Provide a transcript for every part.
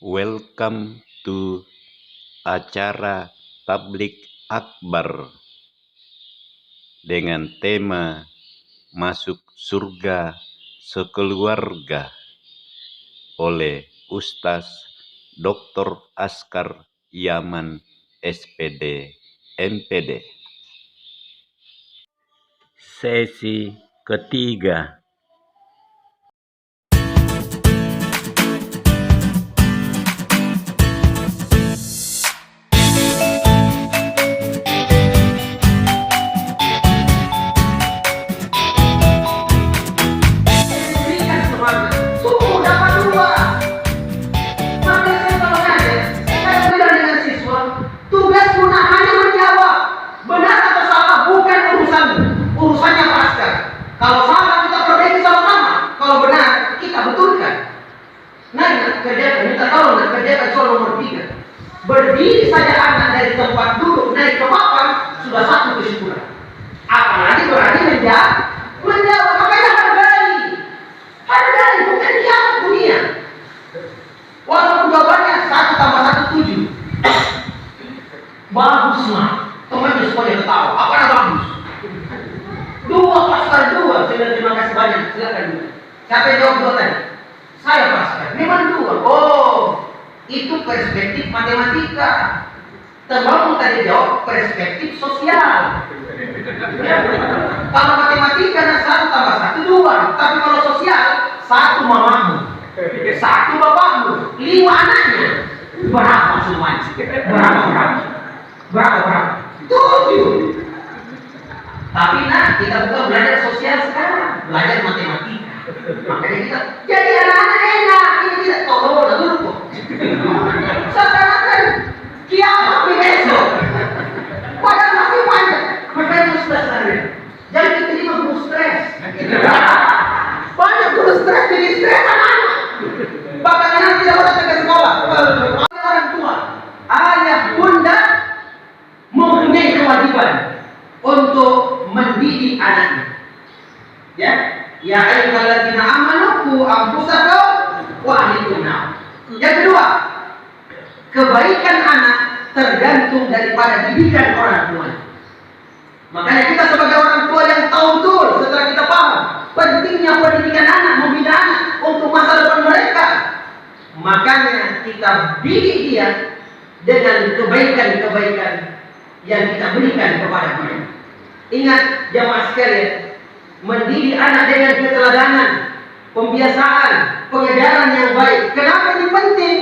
Welcome to acara tablik akbar dengan tema Masuk Surga Sekeluarga oleh Ustaz Dr. Askar Yaman SPD MPD. Sesi ketiga. Kalau salah kita perbaiki sama-sama, kalau benar kita betulkan. Nah, kerjakan, minta tolong kerjakan soal nomor 3. Berdiri saja anak dari tempat duduk naik ke papan sudah satu kesyukuran. Apalagi berani menjawab, makanya hargai, bukan kiamat dunia. Walaupun jawabannya 1 tambah 1 7. Bagus mah, temannya semuanya ketawa. Apa yang bagus? 2 Pascal 2, saya terima kasih banyak. Silakan dulu. Siapa yang jawab 2 tadi? Saya Pascal. Memang 2. Oh, itu perspektif matematika. Temanmu tadi jawab perspektif sosial. Ya. Kalau matematika 1 tambah 1 2, tapi kalau sosial 1 mamamu, 1 bapakmu, 5 anaknya. Berapa semuanya? Berapa? 7. Tapi kita bukan belajar sosial sekarang, belajar matematika. Makanya kita jadi anak-anak enak. Ini tidak tolong dulu. Seakan-akan kiamat besok. Padahal masih panjang. Makanya sudah sadar. Jangan diterima guru stres. Banyak guru stres jadi stres anak-anak. Bahkan anak tidak mau datang ke sekolah. Orang tua, ayah, bunda mempunyai kewajiban untuk mendidik anaknya. Ya ayyuhalladzina amanu qu anfusakum wa ahlikum nar. Yang kedua, kebaikan anak tergantung daripada didikan orang tua. Makanya kita sebagai orang tua yang tahu betul setelah kita paham pentingnya pendidikan anak, membina anak untuk masa depan mereka, makanya kita didik dia dengan kebaikan-kebaikan yang kita berikan kepada mereka. Ingat jamaah sekalian, mendidik anak dengan keteladanan, pembiasaan, pengajaran yang baik. Kenapa ini penting?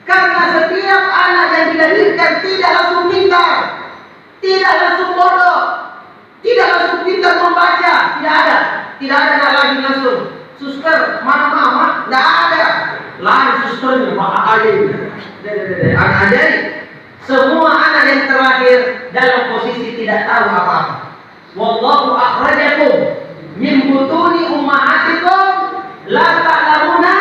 Karena setiap anak yang dilahirkan tidak langsung pintar, tidak langsung bodoh, tidak langsung pintar membaca, tidak ada anak lagi langsung suster, mana mama, tidak ada. Lain susternya Pak Ali, anak ajaib. Semua anak yang terlahir dalam posisi tidak tahu apa-apa. Wallahu akhrajakum min butuni ummahatikum la ta'lamuna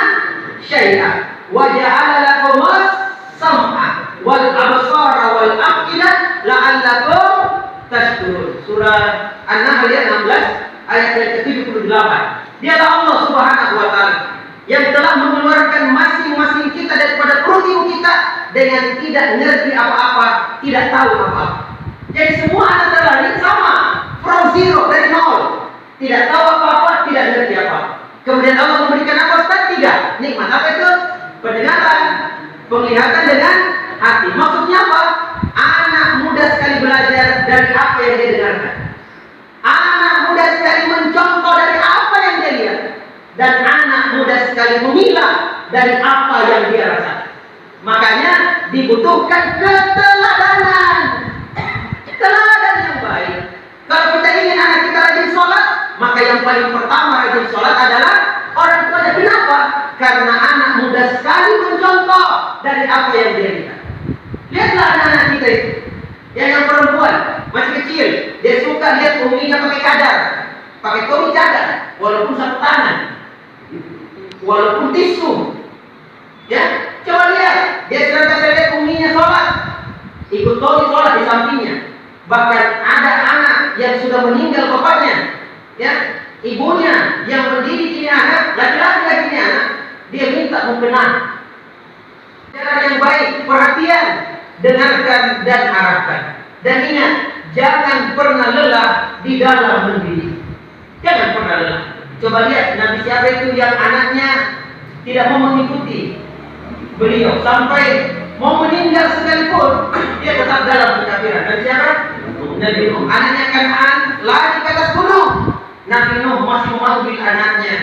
syai'an wa ja'ala lakum as-sam'a wal absara wal af'idah la'allakum tashkurun. Surah An-Nahl ayat 16 ayat ke-78. Dialah Allah Subhanahu wa taala yang telah mengeluarkan masing-masing kita daripada perut ibu kita dengan tidak ngerti apa-apa, tidak tahu apa-apa. Jadi semua anak terlahir sama, from zero, dari nol, tidak tahu apa-apa, tidak ngerti apa. Kemudian Allah memberikan apa? Start 3 nikmat. Apa itu? Pendengaran, penglihatan dengan hati. Maksudnya apa? Anak mudah sekali belajar dari apa yang dia dengarkan. Anak mudah sekali mencontoh dari apa yang dia lihat. Dan anak mudah sekali memilah dari apa yang dia rasakan. Makanya dibutuhkan keteladanan, teladan yang baik. Kalau kita ingin anak kita rajin sholat, maka yang paling pertama rajin sholat adalah orang tuanya. Kenapa? Karena anak mudah sekali mencontoh dari apa yang dia lihat. Lihatlah anak-anak kita itu, yang perempuan masih kecil, dia suka lihat uminya pakai cadar, pakai topi cadar, walaupun satu tangan, walaupun tisu. Ya, coba lihat, dia senantiasa lihat uminya sholat, ikut topi sholat di sampingnya. Bahkan ada anak yang sudah meninggal bapaknya, ya, ibunya yang mendidik ini anak, laki-laki ini anak, dia minta mukena. Jalan yang baik, perhatian, dengarkan dan arahkan. Dan ingat, jangan pernah lelah di dalam mendidik. Jangan pernah lelah. Coba lihat Nabi siapa itu yang anaknya tidak mau mengikuti beliau sampai mau meninggal sekalipun dia tetap dalam kekafiran. Nabi siapa? Nabi Nuh. Anaknya Kan'an lari ke atas gunung. Nabi Nuh masih memanggil anaknya.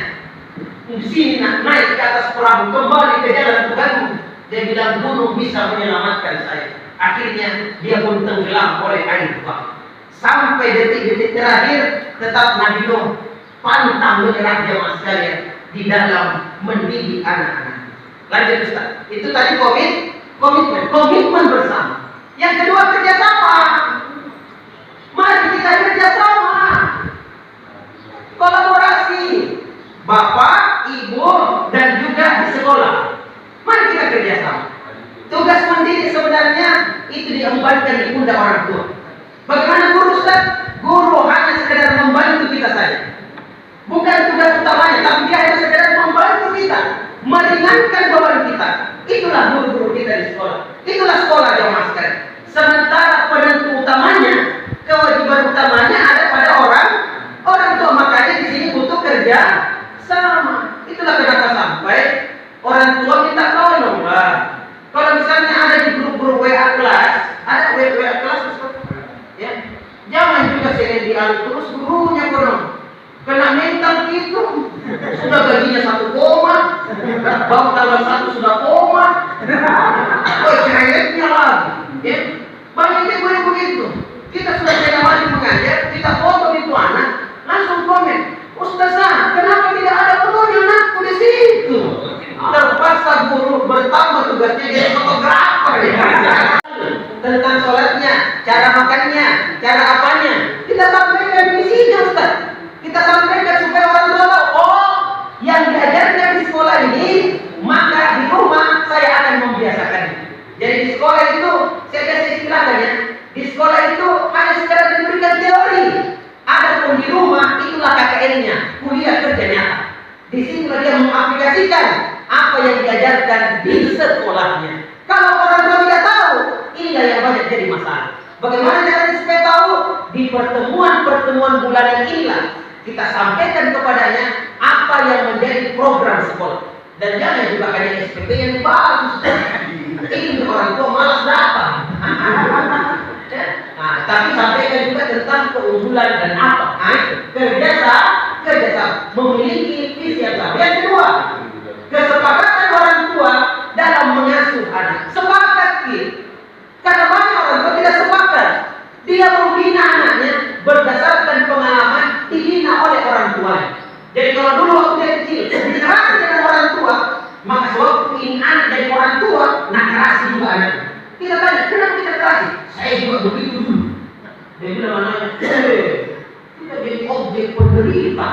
Sini naik ke atas perahu, kembali ke jalan Tuhanmu. Dia bilang gunung bisa menyelamatkan saya. Akhirnya dia pun tenggelam oleh air bah. Sampai detik-detik terakhir tetap Nabi Nuh pantang menyerah jemaah sekalian di dalam mendidik anak-anak. Lanjut Ustaz. Itu tadi komitmen bersama. Yang kedua kerjasama. Mari kita kerjasama, kolaborasi, bapak, ibu, dan juga di sekolah. Mari kita kerjasama. Tugas mendidik sebenarnya itu diembankan di pundak orang tua. Bagaimana guru Ustaz? Guru hanya sekedar membantu kita saja. Bukan tugas utamanya, tapi dia hanya sekedar membantu kita, meringankan beban kita. Itulah guru-guru kita di sekolah. Itulah sekolah jemaah sekalian. Sementara penentu utamanya, kewajiban utamanya ada pada orang tua. Makanya di sini butuh kerja sama. Itulah kenapa sampai orang tua minta tolong lah. Kalau misalnya ada di grup-grup WA kelas, ada WA kelas, ya, jangan juga sering dialih terus gurunya kena mental gitu. Sudah gajinya 1 koma, baru tanggal 1 sudah koma. Ceritanya lagi. Ya. Banyak ibu begitu. Kita sudah tidak lagi mengajar, kita foto itu anak, langsung komen, Ustazah, kenapa tidak ada fotonya anakku di situ? Terpaksa guru bertambah tugasnya jadi fotografer. Tentang sholatnya, cara makannya, cara apanya, kita sampaikan di sini Ustaz. Kita sampaikan supaya orang tua tahu, oh, yang diajarkan di sekolah ini, maka di rumah saya akan membiasakannya. Jadi di sekolah itu, saya kasih istilahnya, di sekolah itu hanya sekedar diberikan teori. Adapun di rumah itulah KKN-nya, kuliah kerja nyata. Di sini dia mengaplikasikan apa yang diajarkan di sekolahnya. Kalau orang tua tidak tahu, inilah yang banyak jadi masalah. Bagaimana caranya supaya tahu? Di pertemuan-pertemuan bulanan inilah kita sampaikan kepadanya apa yang menjadi program sekolah. Dan jangan juga hanya SPP yang bagus. Ini orang tua malas datang. Nah, tapi sampaikan juga tentang keunggulan dan apa. Nah, kerjasama memiliki visi yang sama. Yang kedua, kesepakatan orang tua dalam mengasuh anak. Sepakat gitu. Karena banyak orang tua tidak sepakat. Dia membina anaknya berdasarkan pengalaman dibina oleh orang tuanya. Jadi kalau dulu waktu dia kecil dikerasi dengan orang tua, maka sewaktu ini anak dari orang tua, nak kerasi juga anak. Kita tanya, kenapa kita kerasi? Saya juga begitu dulu. Dia bilang anaknya, kita jadi objek penderita.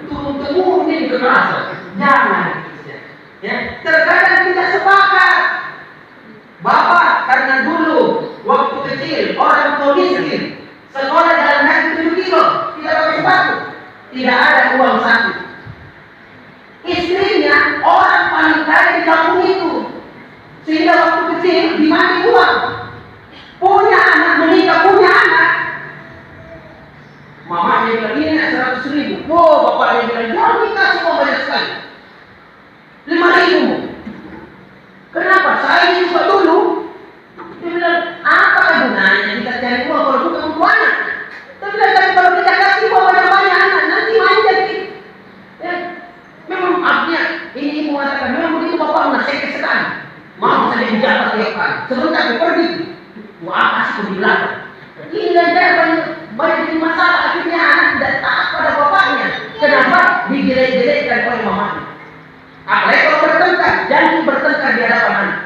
Turun-turun ini kekerasan. Jangan. Ya, terkadang tidak sepakat. Bapak karena dulu waktu kecil orang tua miskin, sekolah dalam kaki 7 kilo, tidak pakai sepatu, tidak ada uang saku. Istrinya orang paling kaya di kampung itu, sehingga waktu kecil dimandi uang. Punya anak, menikah punya anak, mamanya bilang ini 100.000. Wow, bapaknya bilang jangan dikasih uang banyak sekali, 5.000. Kenapa? Saya juga dulu. Dia bilang, apa gunanya kita cari uang kalau bukan untuk anak? Tapi kalau kita kasih uang banyak-banyak anak, nanti manja gitu. Ya, memang artinya ini mengatakan memang begitu bapak menasihkan sekali. Mau saya menjabat tiap hari. Sebentar saya pergi. Wah, kasih di belakang. Ini banyak masalah. Akhirnya anak tidak taat pada bapaknya. Kenapa? Dijelek-jelekkan oleh mamanya. Apalagi kalau bertengkar, jangan bertengkar di hadapan anak.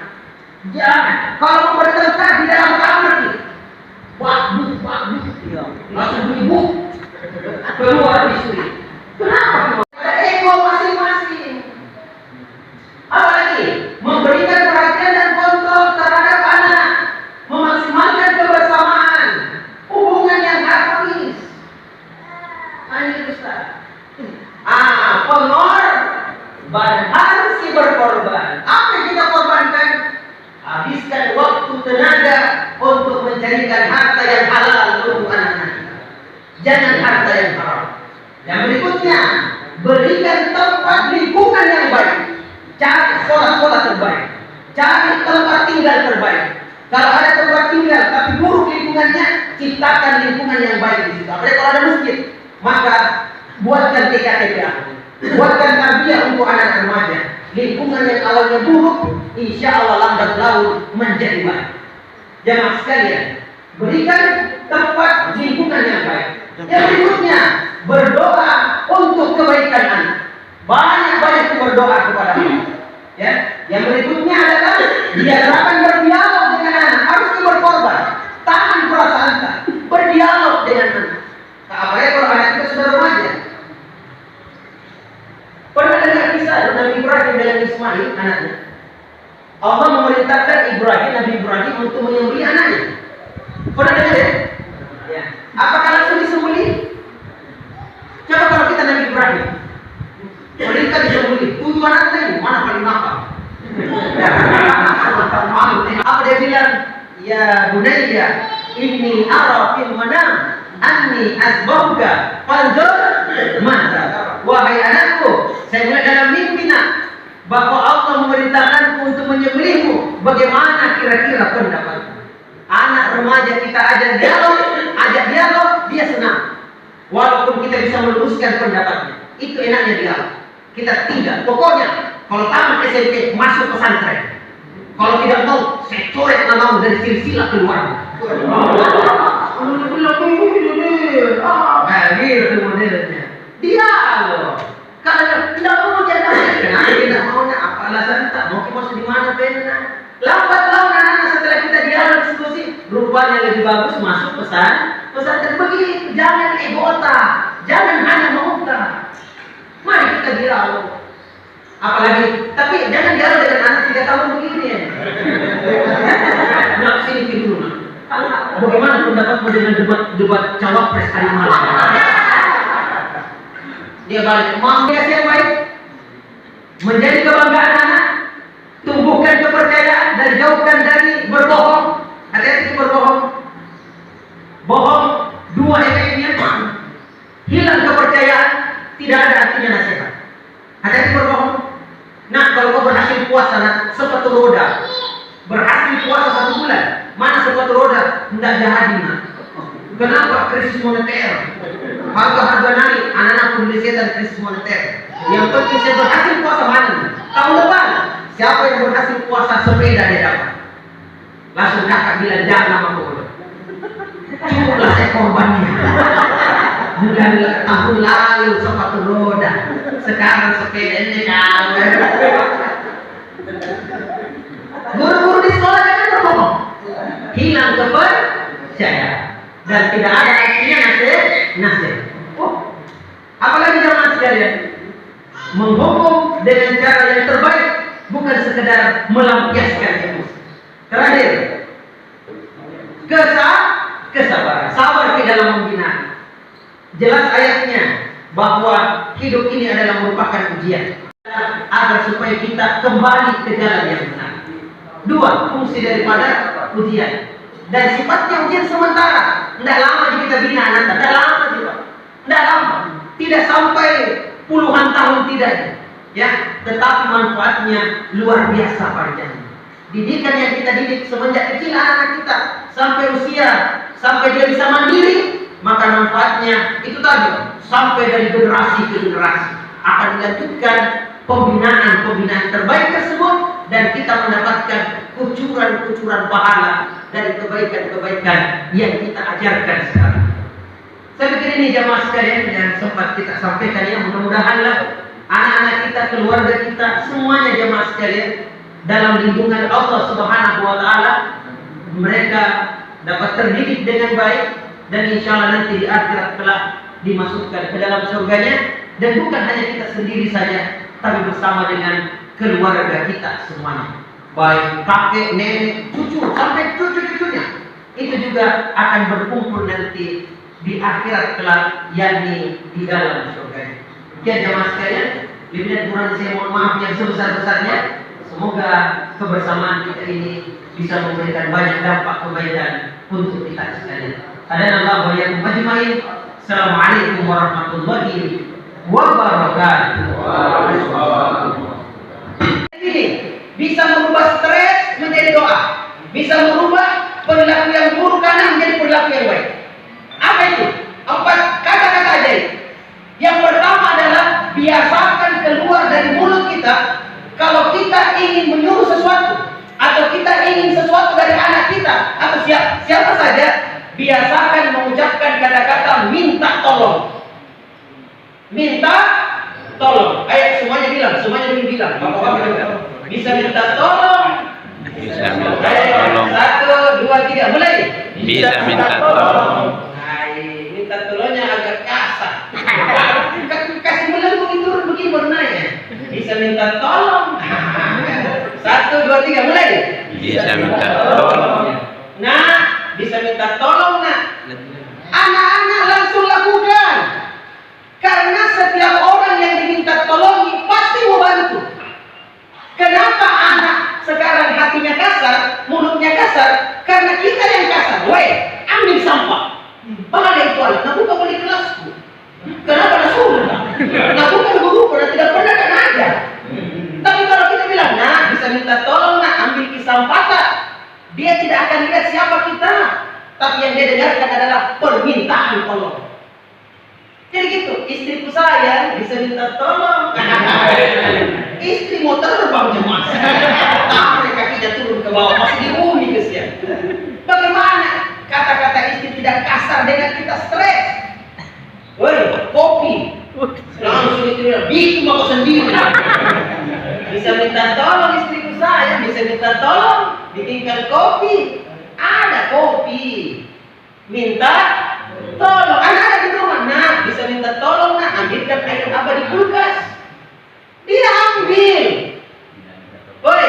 Jangan. Kalau bertengkar di dalam kamar nih, waktu langsung ibu keluar istri. Kenapa? Ada ego masing-masing. Apalagi memberikan perhatian dan kontrol terhadap anak, memaksimalkan kebersamaan, hubungan yang harmonis. Ini Ustaz. Pengorban harus berkorban. Apa yang kita korbankan? jangan harta yang haram. Yang berikutnya, berikan tempat lingkungan yang baik. Cari sekolah-sekolah terbaik, cari tempat tinggal terbaik. Kalau ada tempat tinggal tapi buruk lingkungannya, ciptakan lingkungan yang baik di situ. Apalagi kalau ada masjid, maka buatkan TK-TK, buatkan tarbiyah untuk anak-anak remaja. Lingkungan yang awalnya buruk, insya Allah lambat laun menjadi baik. Jamaah sekalian, berikan tempat lingkungan yang baik. Yang berikutnya, berdoa untuk kebaikan anak. Banyak-banyak berdoa kepada Allah. Ya, yang berikutnya adalah biasakan berdialog dengan anak. Harus berkorban, tahan perasaan tak, berdialog dengan anak. Apalagi kalau anak itu sudah remaja. Pernah dengar kisah Nabi Ibrahim dan Ismail anaknya? Allah memerintahkan Nabi Ibrahim untuk menyembelih anaknya. Pernah dengar ya? Ya. Apakah langsung disembelih? Coba kalau kita Nabi Ibrahim, perintah disembelih, 7 anaknya ini mana paling nakal? Apa dia bilang? Ya bunayya, inni ara fil manam anni asbahuka fanzur masa. Wahai anakku, saya melihat dalam mimpi bahwa Allah memerintahkanku untuk menyembelihmu. Bagaimana kira-kira pendapatmu? Anak remaja kita ajak dialog, dia senang. Walaupun kita bisa meluruskan pendapatnya, itu enaknya dialog. Kita tidak. Pokoknya kalau tamat SMP masuk pesantren. Kalau tidak mau, saya coret namamu dari silsilah keluarga. Gitu modelnya. Dialog. Kalau tidak mau jangan kenapa tidak mau apa alasan tak mau masuk di mana pena. Lambat laun anak setelah kita dialog diskusi, rupanya lebih bagus masuk pesantren begitu. Jangan egota, jangan hanya mauta. Mari kita dialog. Apalagi, tapi jangan dialog dengan anak 3 tahun begini ya. Nah, sini dulu. Bagaimana pendapatmu dengan debat cawapres hari malam? Dia balik, dia yang baik, menjadi kebanggaan anak, tumbuhkan kepercayaan dan jauhkan dari berbohong. Hati-hati berbohong. Bohong 2 efeknya, hilang kepercayaan, tidak ada artinya nasihat. Hati-hati berbohong. Nah, kalau kau berhasil puasa sepatu roda, berhasil puasa 1 bulan, mana sepatu roda? Tidak jadi nak. Kenapa? Krisis moneter. Harga-harga naik, anak-anak pembeli setan krisis moneter. Yang penting saya berhasil puasa mana? Tahun depan, siapa yang berhasil puasa sepeda dia dapat? Langsung kakak bilang jangan lama bodoh. Cukuplah saya korbannya. Bulan tahun lalu sepatu roda, sekarang sepeda ini kau. Guru-guru di sekolah jangan berbohong. Hilang kepercayaan dan tidak ada artinya nasihat. Oh, apalagi jamaah sekalian, menghukum dengan cara yang terbaik, bukan sekedar melampiaskan emosi. Terakhir, kesabaran, sabar di dalam membina. Jelas ayatnya bahwa hidup ini adalah merupakan ujian, agar supaya kita kembali ke jalan yang benar. 2, fungsi daripada ujian. Dan sifatnya ujian sementara. Tidak lama kita bina anak, tidak lama juga. Tidak lama, tidak sampai puluhan tahun tidak. Ya, tetapi manfaatnya luar biasa panjangnya. Didikan yang kita didik semenjak kecil anak kita sampai usia, sampai dia bisa mandiri, maka manfaatnya itu tadi sampai dari generasi ke generasi akan dilanjutkan pembinaan terbaik tersebut, dan kita mendapatkan kucuran pahala dari kebaikan-kebaikan yang kita ajarkan sekarang. Saya pikir ini jamaah sekalian yang sempat kita sampaikan ya, mudah-mudahanlah anak-anak kita, keluarga kita, semuanya jamaah sekalian dalam lindungan Allah Subhanahu wa taala, mereka dapat terdidik dengan baik dan insya Allah nanti di akhirat kelak dimasukkan ke dalam surganya, dan bukan hanya kita sendiri saja, tapi bersama dengan keluarga kita semuanya, baik kakek, nenek, cucu, sampai cucu-cucunya, itu juga akan berkumpul nanti di akhirat kelak, yakni di dalam surga. Ya jamaah sekalian, lebih dan kurang saya mohon maaf yang sebesar-besarnya. Semoga kebersamaan kita ini bisa memberikan banyak dampak kebaikan untuk kita sekalian. Adana Allah wa iyyakum ajmain. Assalamualaikum warahmatullahi wabarakatuh. Ini bisa merubah stres menjadi doa, bisa merubah perilaku yang buruk kanan menjadi perilaku yang baik. Apa itu? 4 kata-kata ajaib. Yang pertama adalah biasakan keluar dari mulut kita kalau kita ingin menyuruh sesuatu atau kita ingin sesuatu dari anak kita atau siapa saja, biasakan mengucapkan kata-kata minta tolong. Minta tolong. Ayo semuanya bilang. Bapak-bapak bilang. Bisa minta tolong. Bisa minta tolong. 1, 2, 3, mulai. Bisa minta tolong. Minta tolongnya agak kasar. Kasih melengkung itu begini baru nanya. Bisa minta tolong. 1, 2, 3, mulai. Bisa minta tolong. Nah, bisa minta tolong, nak. Anak-anak langsung lakukan. Karena setiap orang yang diminta tolongi pasti mau bantu. Kenapa anak sekarang hatinya kasar, mulutnya kasar? Karena kita yang kasar. Weh, ambil sampah. Mana itu anak? Nah, bukan balik kelasku. Kenapa nak suruh? Nah, bukan guru, karena tidak pernah kan aja. Tapi kalau kita bilang, nah, bisa minta tolong, nak, ambil sampah tak? Dia tidak akan lihat siapa kita. Tapi yang dia dengarkan adalah permintaan tolong. Jadi gitu, istriku saya bisa minta tolong. Istri mau terbang cemas. Tapi kakinya turun ke bawah, masih diuni ke siang. Bagaimana kata-kata istri tidak kasar dengan kita stres? Woi, kopi. Langsung istri bilang, bikin mau sendiri. Bisa minta tolong istriku saya, bisa minta tolong bikinkan kopi. Ada kopi. Minta tolong. Anak-anak di rumah, nah, bisa minta tolong, nah, ambilkan air abah di kulkas. Dia ambil. Woi,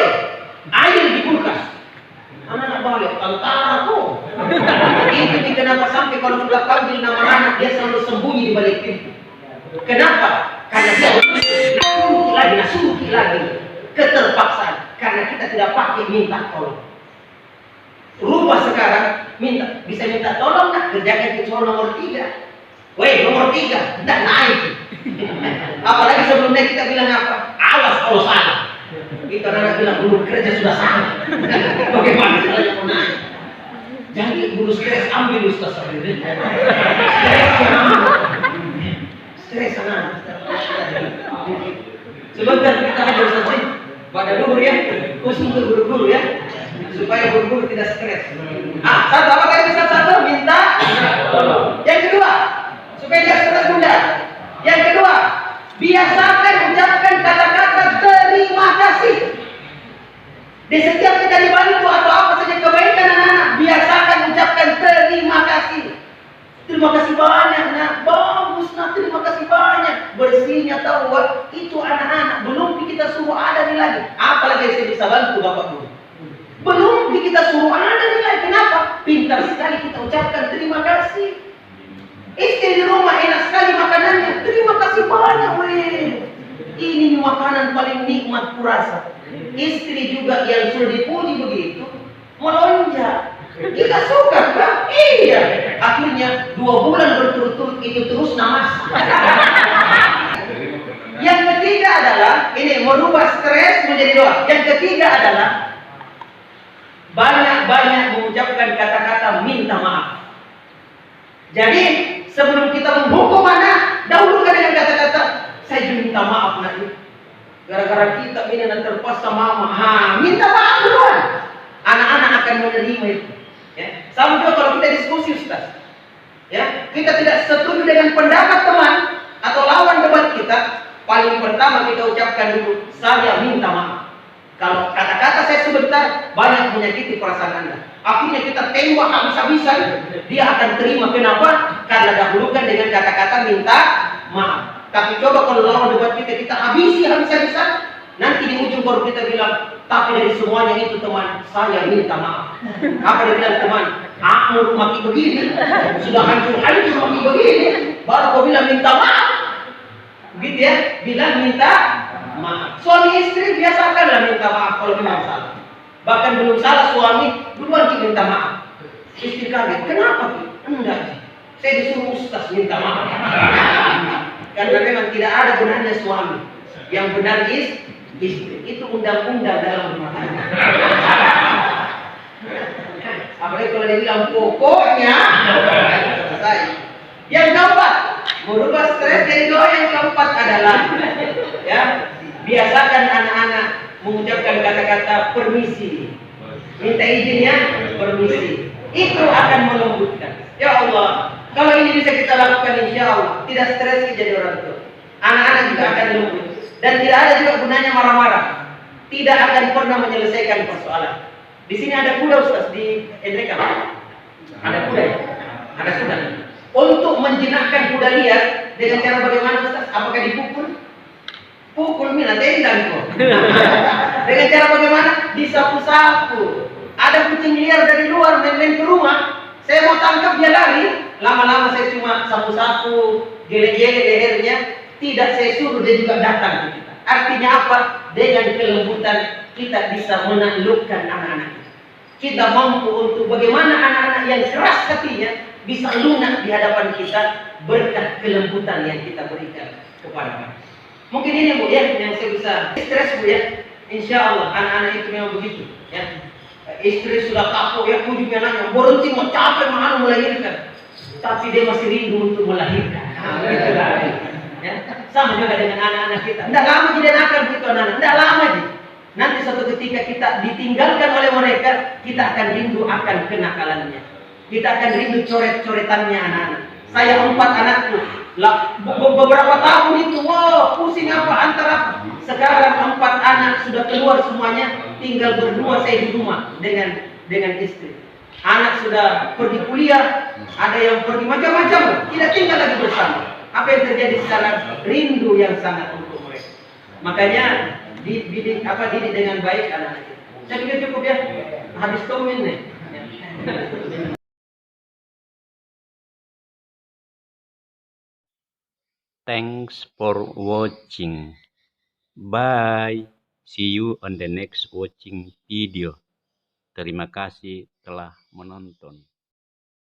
air di kulkas. Anak-anak balik, tantara tuh. Itu kenapa sampai kalau sudah panggil nama anak, dia selalu sembunyi di balik pintu. Kenapa? Karena dia nasuki lagi. Keterpaksaan. Karena kita tidak pakai minta tolong. Rubah sekarang, bisa minta tolong, nak, kerjakan kecuali nomor 3. Weh, nomor 3, tidak naik. Apalagi sebelumnya kita bilang apa? Awas kalau salah. Kita anak bilang belum kerja sudah salah. Bagaimana caranya mau naik? Jadi guru stres ambil Ustaz sendiri. Stres sana. Sebentar kita ajar saja. Pada guru ya, khusus untuk guru-guru ya, supaya guru-guru tidak stres. Satu apa tadi satu minta. Yang kedua, supaya tidak stres bunda. Yang kedua, biasakan ucapkan kata-kata terima kasih. Di setiap kita dibantu atau apa saja kebaikan anak-anak, biasakan ucapkan terima kasih. Terima kasih banyak, nak. Bagus, nak. Terima kasih banyak. Bersihnya tahu, itu anak-anak. Belum kita suruh ada nilai. Apalagi saya bisa bantu Bapak Guru. Belum kita suruh ada nilai. Kenapa? Pintar sekali kita ucapkan terima kasih. Istri di rumah enak sekali makanannya. Terima kasih banyak, weh. Ini makanan paling nikmat kurasa. Istri juga yang sudah dipuji begitu, melonjak. Kita suka kan? Iya. Akhirnya 2 bulan berturut-turut itu terus namas. Yang ketiga adalah ini merubah stres menjadi doa. Yang ketiga adalah banyak-banyak mengucapkan kata-kata minta maaf. Jadi sebelum kita menghukum anak, dahulukan dengan kata-kata saya minta maaf nak. Gara-gara kita ini terpaksa mama. Minta maaf duluan. Anak-anak akan menerima itu. Ya. Sama juga kalau kita diskusi Ustaz. Ya, kita tidak setuju dengan pendapat teman atau lawan debat kita, paling pertama kita ucapkan dulu, saya minta maaf. Kalau kata-kata saya sebentar banyak menyakiti perasaan Anda. Akhirnya kita tembak habis-habisan, dia akan terima. Kenapa? Karena dahulukan dengan kata-kata minta maaf. Tapi coba kalau lawan debat kita habisi habis-habisan, nanti di ujung baru kita bilang, tapi dari semuanya itu teman, saya minta maaf. Apa dia bilang teman? Aku maki begini, sudah hancur-hancur maki begini, baru kau bilang minta maaf. Gitu ya, bilang minta maaf. Suami istri biasakanlah minta maaf kalau memang salah. Bahkan belum salah suami, duluan kita minta maaf. Istri kaget, kenapa? Enggak, Saya disuruh ustaz minta maaf. Karena memang tidak ada gunanya suami. Yang benar istri. Itu undang-undang dalam rumah tangga. Apalagi kalau dia bilang pokoknya selesai. Yang keempat, merubah stres jadi doa. Yang keempat adalah ya, biasakan anak-anak mengucapkan kata-kata permisi. Minta izinnya permisi. Itu akan melembutkan. Ya Allah, kalau ini bisa kita lakukan, insya Allah tidak stres jadi orang tua. Anak-anak juga akan lembut. Dan tidak ada juga gunanya marah-marah. Tidak akan pernah menyelesaikan persoalan. Di sini ada kuda Ustaz di Endreka. Ada kuda ya? Ada kuda. Untuk menjinakkan kuda liar dengan cara bagaimana Ustaz? Apakah dipukul? Pukul mina tendang kok. Dengan cara bagaimana? Disapu-sapu. Ada kucing liar dari luar main-main ke rumah. Saya mau tangkap dia lari. Lama-lama saya cuma sapu-sapu, gele-gele lehernya. Tidak saya suruh, dia juga datang ke kita. Artinya apa? Dengan kelembutan kita bisa menaklukkan anak-anak kita. Kita mampu untuk bagaimana anak-anak yang keras hatinya bisa lunak di hadapan kita berkat kelembutan yang kita berikan kepada mereka. Mungkin ini Bu ya yang saya bisa stres Bu ya. Insya Allah anak-anak itu memang begitu ya. Istri sudah kapok ya, pujunya nanya berhenti mau capek mau melahirkan, tapi dia masih rindu untuk melahirkan. Ya. Sama juga dengan anak-anak kita. Tidak lama jadi nakal begitu anak-anak. Tidak lama aja. Nanti suatu ketika kita ditinggalkan oleh mereka, kita akan rindu akan kenakalannya. Kita akan rindu coret-coretannya anak-anak. Saya 4 anakku. Beberapa tahun itu, wow, pusing apa antara. Sekarang 4 anak sudah keluar semuanya, tinggal berdua saya di rumah dengan istri. Anak sudah pergi kuliah, ada yang pergi macam-macam, tidak tinggal lagi bersama. Apa yang terjadi sekarang? Rindu yang sangat untuk mereka. Makanya didik dengan baik anak-anak kita. Saya pikir cukup ya. Habis komen nih. Thanks for watching. Bye. See you on the next watching video. Terima kasih telah menonton.